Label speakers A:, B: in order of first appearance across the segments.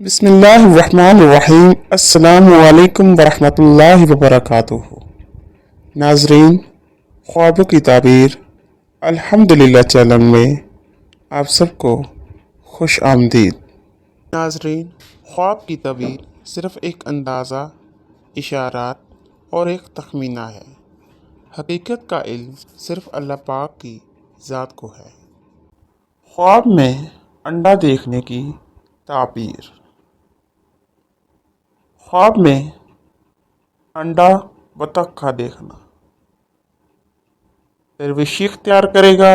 A: بسم اللہ الرحمن الرحیم۔ السلام علیکم ورحمۃ اللہ وبرکاتہ۔ ناظرین، خوابوں کی تعبیر الحمدللہ چینل میں آپ سب کو خوش آمدید۔ ناظرین، خواب کی تعبیر صرف ایک اندازہ، اشارات اور ایک تخمینہ ہے۔ حقیقت کا علم صرف اللہ پاک کی ذات کو ہے۔ خواب میں انڈا دیکھنے کی تعبیر۔ خواب میں انڈا بطخ کا دیکھنا درویشی اختیار کرے گا،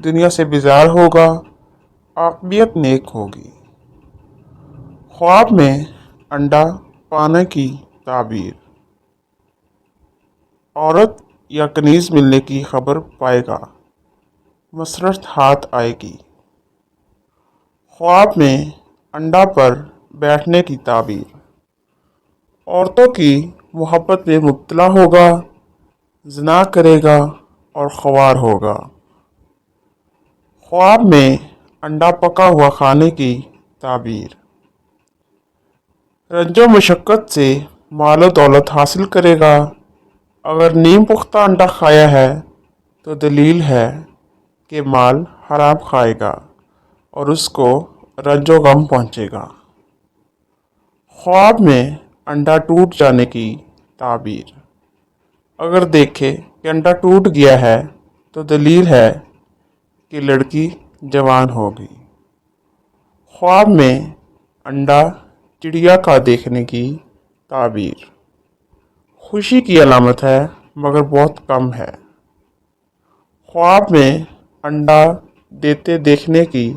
A: دنیا سے بیزار ہوگا، عاقبت نیک ہوگی۔ خواب میں انڈا پانے کی تعبیر۔ عورت یا کنیز ملنے کی خبر پائے گا، مسرت ہاتھ آئے گی۔ خواب میں انڈا پر بیٹھنے کی تعبیر۔ عورتوں کی محبت میں مبتلا ہوگا، زنا کرے گا اور خوار ہوگا۔ خواب میں انڈا پکا ہوا کھانے کی تعبیر۔ رنج و مشقت سے مال و دولت حاصل کرے گا۔ اگر نیم پختہ انڈا کھایا ہے تو دلیل ہے کہ مال حرام کھائے گا اور اس کو رنج و غم پہنچے گا۔ خواب میں انڈا ٹوٹ جانے کی تعبیر۔ اگر دیکھے کہ انڈا ٹوٹ گیا ہے تو دلیل ہے کہ لڑکی جوان ہوگی۔ خواب میں انڈا چڑیا کا دیکھنے کی تعبیر۔ خوشی کی علامت ہے مگر بہت کم ہے۔ خواب میں انڈا دیتے دیکھنے کی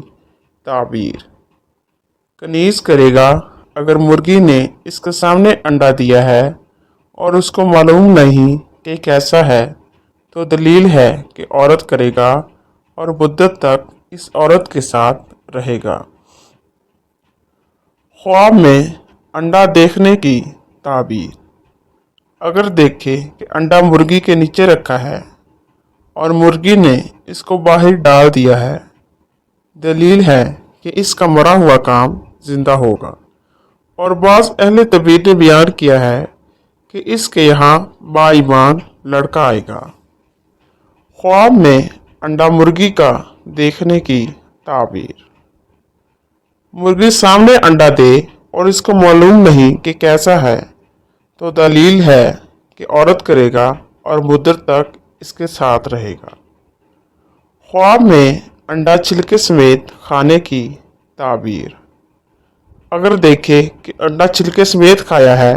A: تعبیر۔ کنیز کرے گا، اگر مرغی نے اس کے سامنے انڈا دیا ہے اور اس کو معلوم نہیں کہ کیسا ہے تو دلیل ہے کہ عورت کرے گا اور مدت تک اس عورت کے ساتھ رہے گا۔ خواب میں انڈا دیکھنے کی تعبیر۔ اگر دیکھے کہ انڈا مرغی کے نیچے رکھا ہے اور مرغی نے اس کو باہر ڈال دیا ہے، دلیل ہے کہ اس کا مرا ہوا کام زندہ ہوگا۔ اور بعض اہل تعبیر نے بیان کیا ہے کہ اس کے یہاں با ایمان لڑکا آئے گا۔ خواب میں انڈا مرغی کا دیکھنے کی تعبیر۔ مرغی سامنے انڈا دے اور اس کو معلوم نہیں کہ کیسا ہے تو دلیل ہے کہ عورت کرے گا اور مدت تک اس کے ساتھ رہے گا۔ خواب میں انڈا چھلکے سمیت کھانے کی تعبیر۔ اگر دیکھے کہ انڈا چھلکے سمیت کھایا ہے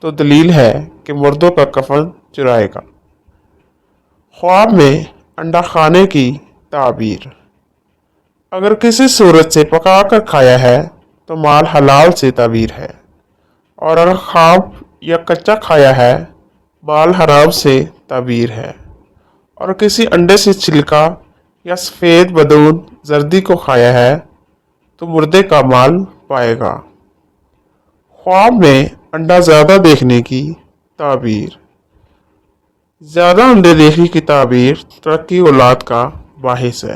A: تو دلیل ہے کہ مردوں کا کفن چرائے گا۔ خواب میں انڈا کھانے کی تعبیر۔ اگر کسی صورت سے پکا کر کھایا ہے تو مال حلال سے تعبیر ہے، اور اگر خواب یا کچا کھایا ہے مال حرام سے تعبیر ہے، اور کسی انڈے سے چھلکا یا سفید بدون زردی کو کھایا ہے تو مردے کا مال پائے گا۔ خواب میں انڈا زیادہ دیکھنے کی تعبیر۔ زیادہ انڈے دیکھنے کی تعبیر ترقی اولاد کا باعث ہے۔